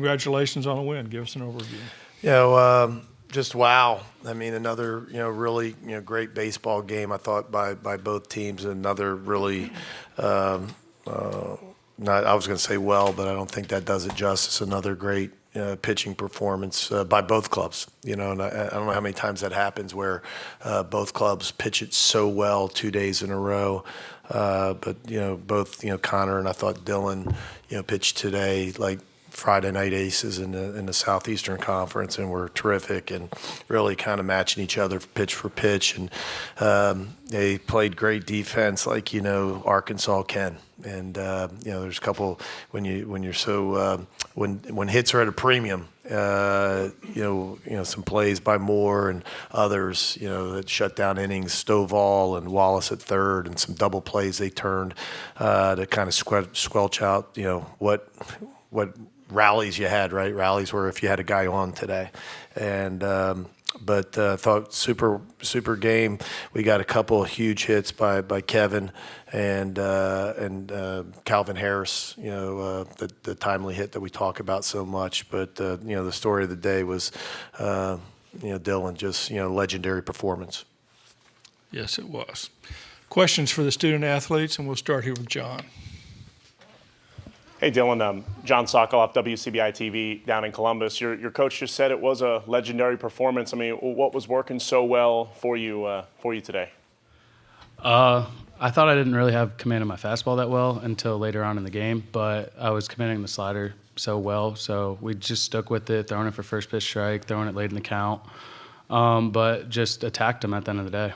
congratulations on a win. Give us an overview. Just wow. I mean, another, really, great baseball game, I thought, by both teams. Another really, not, I was going to say well, but I don't think that does it justice. Another great pitching performance by both clubs. And I don't know how many times that happens where both clubs pitch it so well 2 days in a row. But, both, Connor and I thought Dylan, pitched today like Friday night aces in the Southeastern Conference, and were terrific and really kind of matching each other pitch for pitch. And they played great defense like Arkansas can. And there's a couple when you're so when hits are at a premium. Some plays by Moore and others, that shut down innings, Stovall and Wallace at third, and some double plays they turned to kind of squelch out, what rallies you had, right? Rallies were if you had a guy on today. And but thought super game. We got a couple of huge hits by Kevin and Calvin Harris, the timely hit that we talk about so much. But the story of the day was Dylan, just legendary performance. Yes, it was. Questions for the student athletes, and we'll start here with John. Hey, Dylan. John Sokoloff, WCBI TV down in Columbus. Your coach just said it was a legendary performance. I mean, what was working so well for you today? I thought I didn't really have command of my fastball that well until later on in the game, but I was commanding the slider so well, so we just stuck with it, throwing it for first pitch strike, throwing it late in the count, but just attacked him at the end of the day.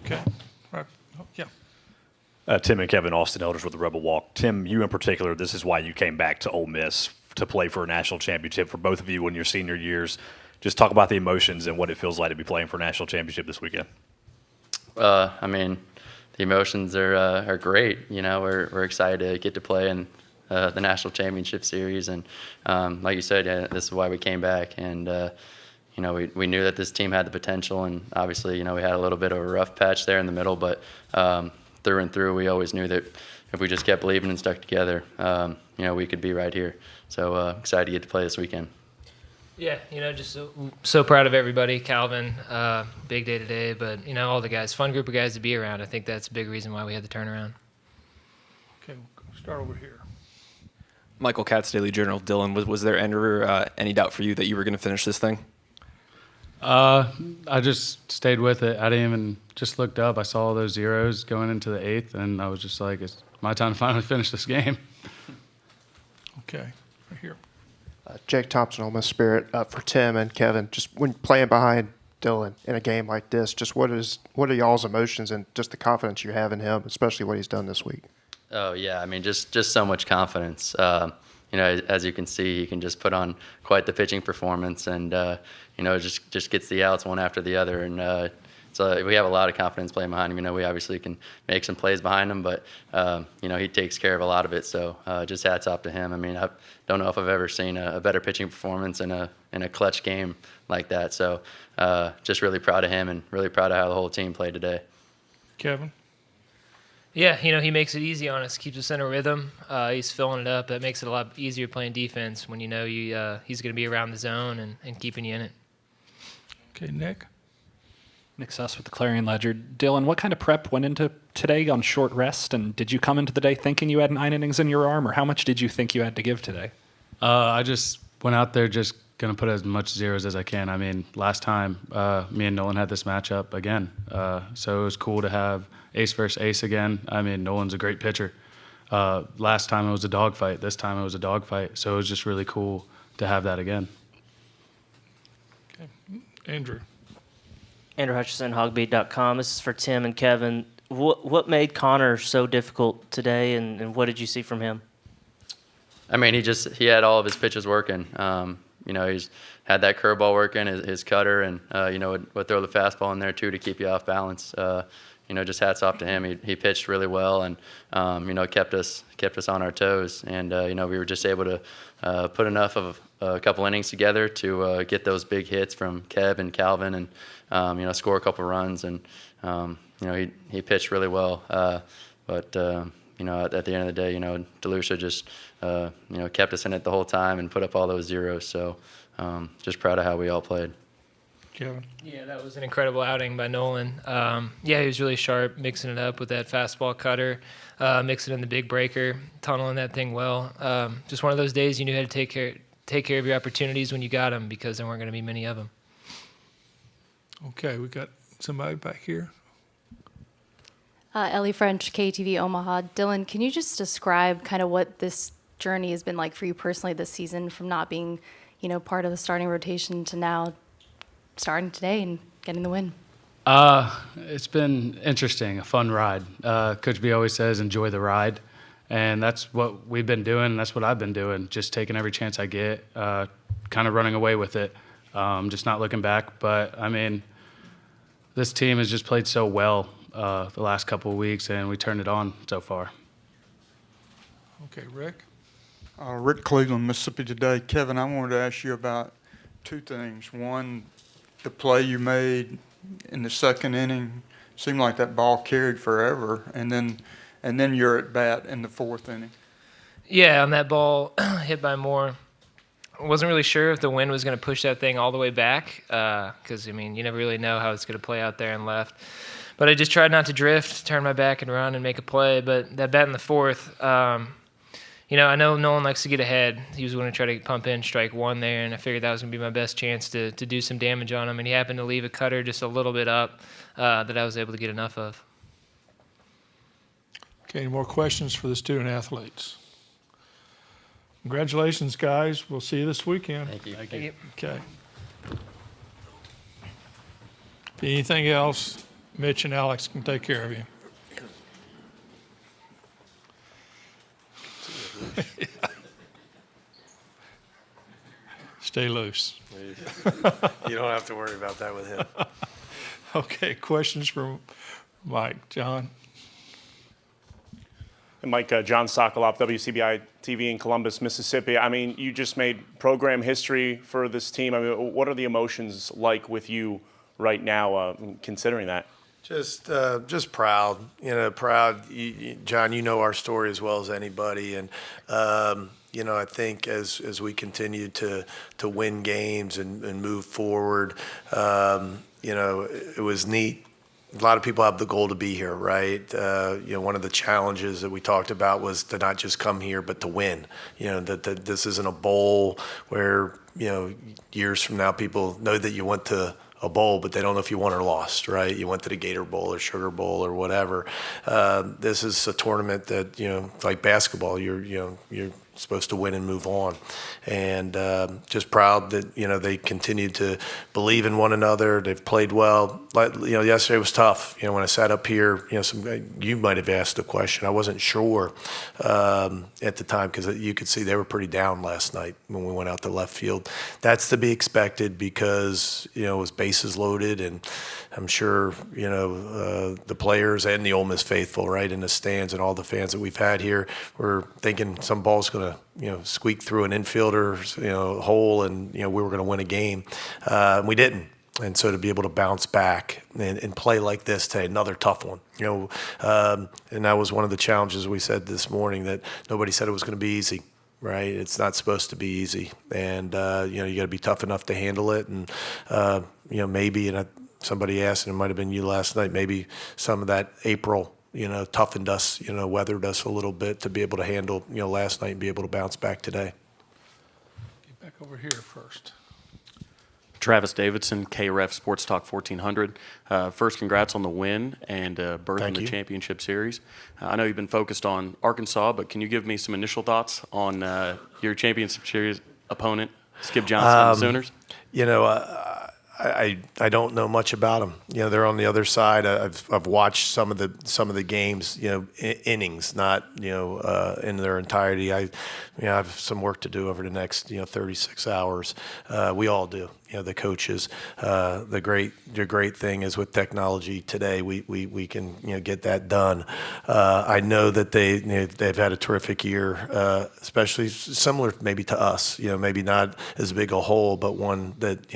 Okay. All right. Oh, yeah. Tim and Kevin, Austin Elders with the Rebel Walk. Tim, you in particular, this is why you came back to Ole Miss to play for a national championship for both of you in your senior years. Just talk about the emotions and what it feels like to be playing for a national championship this weekend. I mean, the emotions are great. We're excited to get to play in the national championship series, and like you said, this is why we came back. And we knew that this team had the potential, and obviously, we had a little bit of a rough patch there in the middle, but through and through, we always knew that if we just kept believing and stuck together, we could be right here. So excited to get to play this weekend. Yeah, just so proud of everybody. Calvin, big day today, but, all the guys, fun group of guys to be around. I think that's a big reason why we had the turnaround. Okay, we'll start over here. Michael Katz, Daily Journal. Dylan, was there any doubt for you that you were going to finish this thing? I just stayed with it. I didn't even just looked up. I saw all those zeros going into the eighth, and I was just like, it's my time to finally finish this game. Okay, right here. Jake Thompson, Ole Miss Spirit, for Tim and Kevin. Just when playing behind Dylan in a game like this, just what are y'all's emotions and just the confidence you have in him, especially what he's done this week? Oh, yeah. I mean, just so much confidence. As you can see, he can just put on quite the pitching performance, and just gets the outs one after the other. And so we have a lot of confidence playing behind him. We obviously can make some plays behind him, but he takes care of a lot of it. So just hats off to him. I mean, I don't know if I've ever seen a better pitching performance in a clutch game like that. So just really proud of him and really proud of how the whole team played today. Kevin? Yeah, he makes it easy on us, keeps us in a rhythm. He's filling it up. That makes it a lot easier playing defense when he's going to be around the zone and keeping you in it. Okay, Nick Suss with the Clarion Ledger. Dylan, what kind of prep went into today on short rest, and did you come into the day thinking you had 9 innings in your arm, or how much did you think you had to give today? I just went out there just going to put as much zeros as I can. I mean, last time me and Nolan had this matchup again, so it was cool to have ace versus ace again. I mean, Nolan's a great pitcher. Last time it was a dogfight. This time it was a dogfight, so it was just really cool to have that again. Okay, Andrew Hutchison, hogbeat.com. This is for Tim and Kevin. What made Connor so difficult today, and what did you see from him? I mean, he had all of his pitches working. He's had that curveball working, his cutter, and would throw the fastball in there too to keep you off balance. Just hats off to him. He pitched really well, and kept us on our toes. And we were just able to put enough of a couple innings together to get those big hits from Kev and Calvin, and score a couple runs. And he pitched really well. But at the end of the day, DeLucia just, kept us in it the whole time and put up all those zeros. So just proud of how we all played. Kevin? Yeah, that was an incredible outing by Nolan. He was really sharp, mixing it up with that fastball cutter, mixing in the big breaker, tunneling that thing well. Just one of those days you knew how to take care of your opportunities when you got them, because there weren't going to be many of them. Okay, we got somebody back here. Ellie French, KTV Omaha. Dylan, can you just describe kind of what this journey has been like for you personally this season, from not being, part of the starting rotation to now starting today and getting the win? It's been interesting, a fun ride. Coach B always says, enjoy the ride. And that's what we've been doing, and that's what I've been doing, just taking every chance I get, kind of running away with it, just not looking back. But, I mean, this team has just played so well the last couple of weeks, and we turned it on so far. Okay, Rick? Rick Cleveland, Mississippi Today. Kevin, I wanted to ask you about two things. One, the play you made in the second inning seemed like that ball carried forever, and then you're at bat in the fourth inning. Yeah, on that ball hit by Moore, I wasn't really sure if the wind was going to push that thing all the way back, because, you never really know how it's going to play out there and left. But I just tried not to drift, turn my back and run and make a play. But that bat in the fourth, I know Nolan likes to get ahead. He was going to try to pump in strike one there, and I figured that was going to be my best chance to do some damage on him. And he happened to leave a cutter just a little bit up that I was able to get enough of. Okay, any more questions for the student athletes? Congratulations, guys. We'll see you this weekend. Thank you. Thank you. Okay. Anything else, Mitch and Alex can take care of you. Stay loose. You don't have to worry about that with him. Okay, questions for Mike. John? And Mike, John Sokoloff, WCBI TV in Columbus, Mississippi. You just made program history for this team. What are the emotions like with you right now, considering that? Just proud, proud. John, you know our story as well as anybody, and I think as we continue to win games and move forward, it was neat. A lot of people have the goal to be here, right? One of the challenges that we talked about was to not just come here, but to win. That this isn't a bowl where years from now people know that you went to a bowl, but they don't know if you won or lost, right? You went to the Gator Bowl or Sugar Bowl or whatever. This is a tournament that, like basketball, you're supposed to win and move on. And just proud that, they continue to believe in one another. They've played well. Yesterday was tough. When I sat up here, you might have asked a question. I wasn't sure at the time because you could see they were pretty down last night when we went out to left field. That's to be expected because, it was bases loaded, and I'm sure, the players and the Ole Miss faithful, right, in the stands and all the fans that we've had here were thinking some ball's going to, squeak through an infielder's, hole, and, we were going to win a game. We didn't. And so to be able to bounce back and play like this today, another tough one, and that was one of the challenges we said this morning, that nobody said it was going to be easy. Right, it's not supposed to be easy, and you got to be tough enough to handle it. And maybe, and somebody asked, and it might have been you last night, maybe some of that April, toughened us, weathered us a little bit to be able to handle, last night and be able to bounce back today. Get back over here first. Travis Davidson, KREF Sports Talk 1400. First, congrats on the win and berth in the championship series. I know you've been focused on Arkansas, but can you give me some initial thoughts on your championship series opponent, Skip Johnson and the Sooners? I don't know much about them. They're on the other side. I've watched some of the games, innings, not in their entirety. I have some work to do over the next 36 hours. We all do. the coaches. The great thing is with technology today, we can get that done. I know that they've had a terrific year, especially similar maybe to us. Maybe not as big a hole, but one that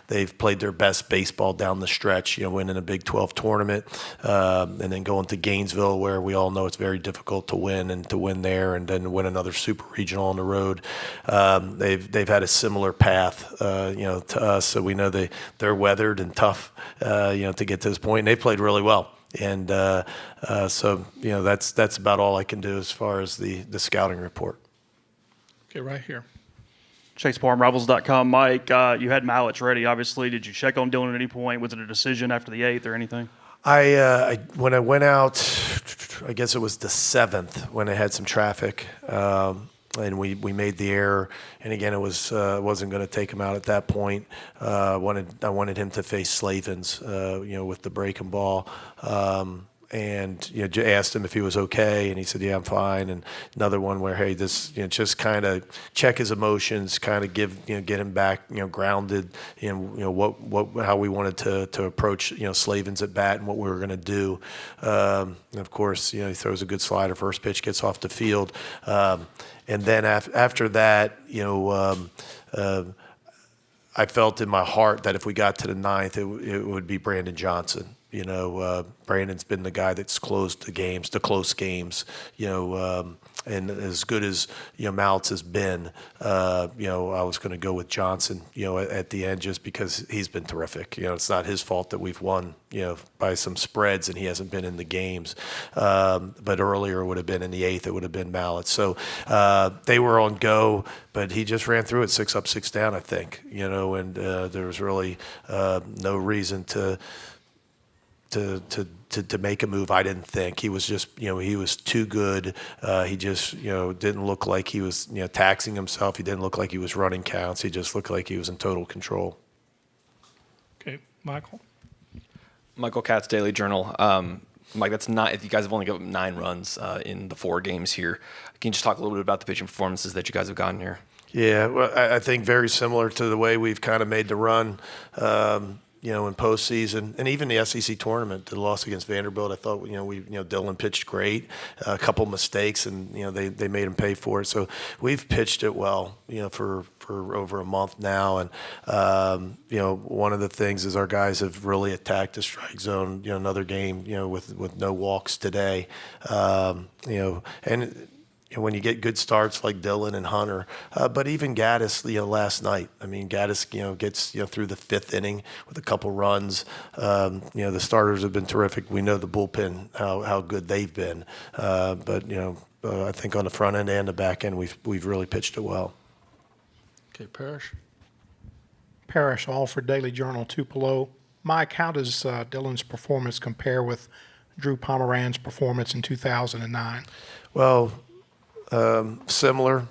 they've played their best baseball down the stretch. Winning a Big 12 tournament, and then going to Gainesville, where we all know it's very difficult to win, and to win there, and then win another super regional on the road. They've had a similar path, to us, so we know they're weathered and tough, to get to this point. And they played really well, and so that's about all I can do as far as the scouting report. Okay, right here. Chase Parham, Rivals.com. Mike, you had Malich ready, obviously. Did you check on Dylan at any point? Was it a decision after the 8th or anything? When I went out, I guess it was the 7th when I had some traffic, and we made the error. And again, it wasn't going to take him out at that point. I wanted him to face Slavens, with the breaking ball. And asked him if he was okay, and he said, "Yeah, I'm fine." And another one where, hey, this just kind of check his emotions, kind of get him back grounded in how we wanted to approach Slavens at bat and what we were going to do. And of course, he throws a good slider. First pitch gets off the field, and then after that, I felt in my heart that if we got to the 9th, it would be Brandon Johnson. Brandon's been the guy that's closed the close games, and as good as, Maltz has been, I was going to go with Johnson, at the end, just because he's been terrific. It's not his fault that we've won, by some spreads, and he hasn't been in the games. But earlier it would have been in the 8th, it would have been Maltz. So they were on go, but he just ran through it 6 up, 6 down, I think, and there was really no reason to make a move. I didn't think. He was just, he was too good. He just, didn't look like he was, taxing himself. He didn't look like he was running counts. He just looked like he was in total control. Okay, Michael. Michael Katz, Daily Journal. Mike, that's not. If you guys have only given 9 runs in the 4 games here, can you just talk a little bit about the pitching performances that you guys have gotten here? Yeah, well, I think very similar to the way we've kind of made the run. In postseason, and even the SEC tournament, the loss against Vanderbilt, I thought, Dylan pitched great, a couple mistakes, and, they made him pay for it. So we've pitched it well, for over a month now. And, one of the things is our guys have really attacked the strike zone, another game, with no walks today, and when you get good starts like Dylan and Hunter, but even Gaddis, last night. I mean, Gaddis, gets through the 5th inning with a couple runs. The starters have been terrific. We know the bullpen how good they've been, but I think on the front end and the back end, we've really pitched it well. Okay, Parrish. Parrish, Alfred Daily Journal, Tupelo. Mike, how does Dylan's performance compare with Drew Pomeranz's performance in 2009? Well, similar,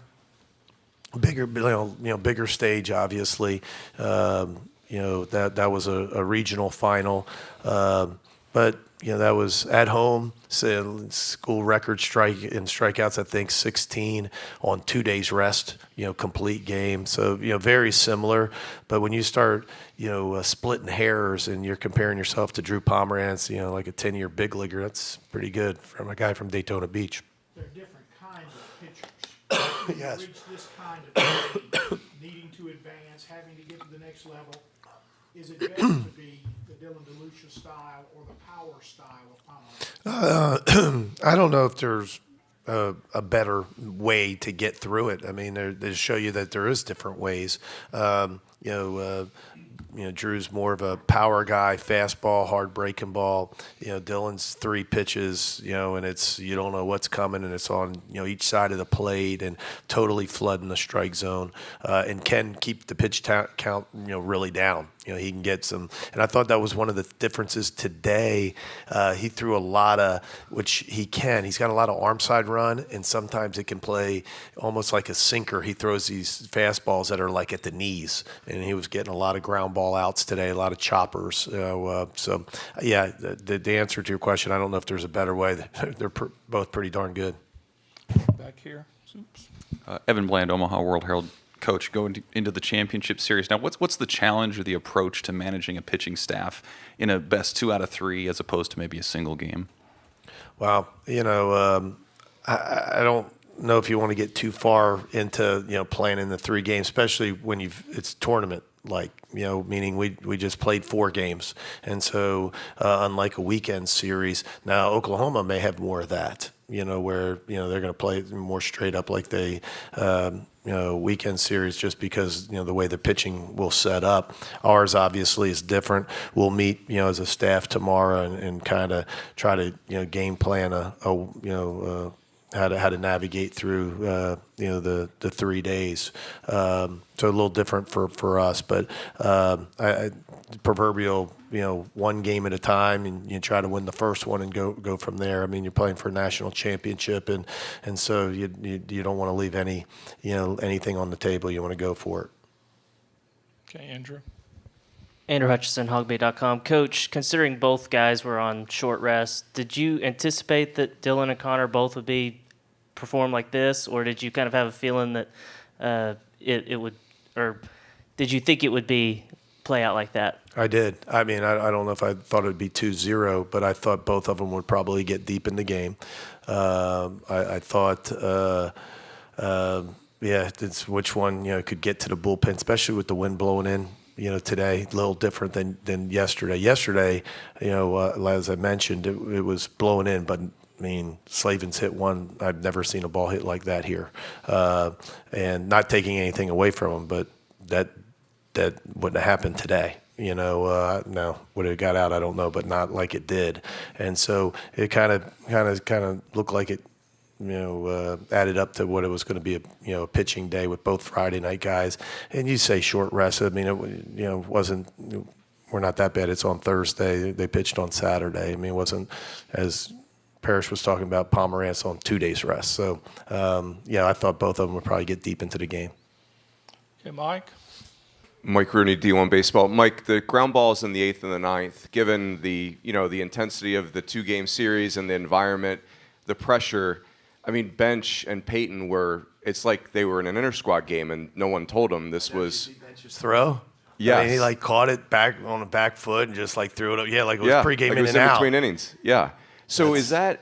bigger, bigger stage, obviously. That was a regional final, but that was at home. So school record strikeouts, I think 16 on 2 days rest. Complete game. So very similar. But when you start splitting hairs and you're comparing yourself to Drew Pomeranz, like a 10-year big leaguer, that's pretty good from a guy from Daytona Beach. They're different kinds of pitchers. Yes. Reach this kind of game, needing to advance, having to get to the next level. Is it better to be the Dylan DeLucia style or the power style of Pomeranz? I don't know if there's a better way to get through it. I mean, they show you that there is different ways. Drew's more of a power guy, fastball, hard breaking ball. Dylan's 3 pitches, and it's, you don't know what's coming, and it's on, each side of the plate and totally flooding the strike zone, and can keep the pitch count, really down. He can get some, and I thought that was one of the differences today. He threw a lot of, which he can. He's got a lot of arm side run, and sometimes it can play almost like a sinker. He throws these fastballs that are like at the knees, and he was getting a lot of ground ball outs today, a lot of choppers. So, yeah, the answer to your question, I don't know if there's a better way. They're both pretty darn good. Back here. Oops. Evan Bland, Omaha World Herald. Coach, going into the championship series. Now, what's the challenge or the approach to managing a pitching staff in a best 2 out of 3 as opposed to maybe a single game? Well, I don't know if you want to get too far into playing in the 3 games, especially when it's tournament. Meaning we just played 4 games. And so unlike a weekend series, now Oklahoma may have more of that, where, they're going to play more straight up like they, weekend series just because, the way the pitching will set up. Ours obviously is different. We'll meet, as a staff tomorrow and kind of try to, game plan how to navigate through the 3 days. So a little different for us, but proverbial 1 game at a time, and you try to win the first one and go from there. I mean, you're playing for a national championship, and so you don't want to leave anything on the table. You want to go for it. Okay, Andrew. Andrew Hutchison, Hogbay.com. Coach, considering both guys were on short rest, did you anticipate that Dylan and Connor both would perform like this, or did you kind of have a feeling that it would, or did you think it would play out like that? I did. I mean, I don't know if I thought it would be 2-0, but I thought both of them would probably get deep in the game. I thought, it's which one could get to the bullpen, especially with the wind blowing in. Today, a little different than yesterday. Yesterday, as I mentioned, it was blowing in, but I mean, Slavin's hit one. I've never seen a ball hit like that here. And not taking anything away from him, but that wouldn't have happened today. Now would it got out? I don't know, but not like it did. And so it kind of looked like it, added up to what it was going to be a pitching day with both Friday night guys. And you say short rest. I mean, it wasn't. We're not that bad. It's on Thursday. They pitched on Saturday. I mean, it wasn't as Parrish was talking about Pomerantz on 2 days rest. So, I thought both of them would probably get deep into the game. Okay, Mike. Mike Rooney, D1 Baseball. Mike, the ground balls in the 8th and the 9th, given the intensity of the 2-game series and the environment, the pressure, I mean, Bench and Peyton it's like they were in an inter-squad game and no one told them this was. Bench's throw? Yes. I mean, he caught it back on the back foot and just threw it up. Yeah, like it was pregame like in it was and in out. between innings. Yeah. So is that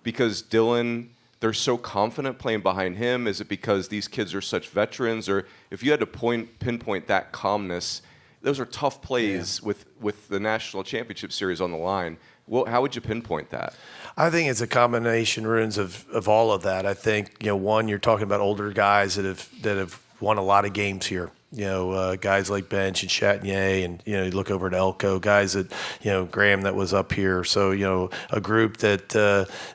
because Dylan, they're so confident playing behind him? Is it because these kids are such veterans? Or if you had to pinpoint that calmness, those are tough plays with the National Championship Series on the line. Well, how would you pinpoint that? I think it's a combination, Runes, of all of that. I think, one, you're talking about older guys that have won a lot of games here. Guys like Bench and Chatinier, and you look over at Elko, guys that Graham that was up here. So a group that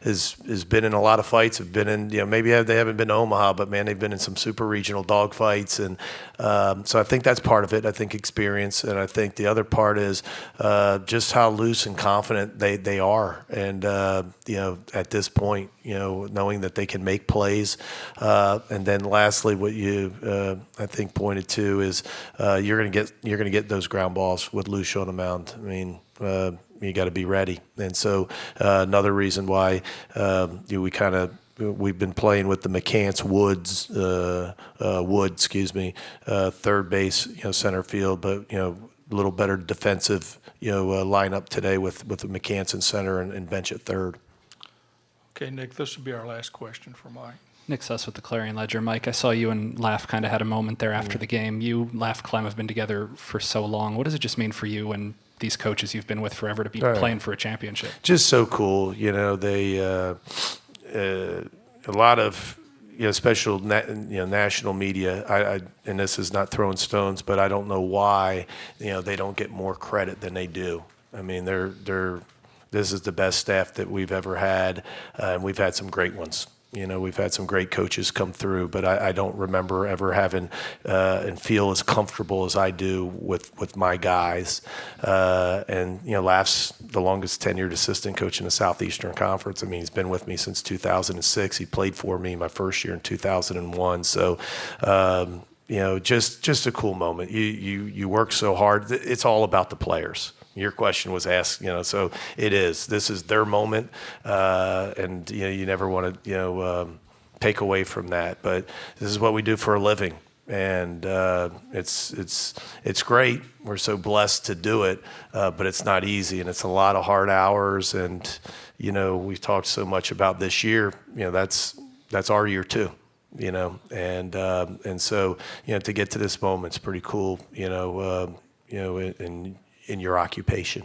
has been in a lot of fights, have been in maybe they haven't been to Omaha, but man, they've been in some super regional dog fights, and so I think that's part of it. I think experience, and I think the other part is just how loose and confident they are, and at this point, knowing that they can make plays, and then lastly, what you I think pointed to is you're going to get those ground balls with Lucia on the mound. I mean, you got to be ready, and so another reason why we've been playing with the McCants third base, center field, but a little better defensive lineup today with the McCants in center and Bench at third. Okay, Nick, this will be our last question for Mike. Nick Suss with the Clarion Ledger. Mike, I saw you and Laugh kind of had a moment there after the game. You, Laugh, Clem have been together for so long. What does it just mean for you and these coaches you've been with forever to be playing for a championship? Just so cool. They a lot of special national media. And this is not throwing stones, but I don't know why they don't get more credit than they do. I mean, this is the best staff that we've ever had, and we've had some great ones. We've had some great coaches come through, but I don't remember ever having and feel as comfortable as I do with my guys. And Laugh's the longest tenured assistant coach in the Southeastern Conference. I mean, he's been with me since 2006. He played for me my first year in 2001. So, just a cool moment. You work so hard. It's all about the players. Your question was asked, so it is. This is their moment, and you never want to, take away from that. But this is what we do for a living, and it's great. We're so blessed to do it, but it's not easy, and it's a lot of hard hours. And we've talked so much about this year. That's our year too. And so to get to this moment is pretty cool. In your occupation.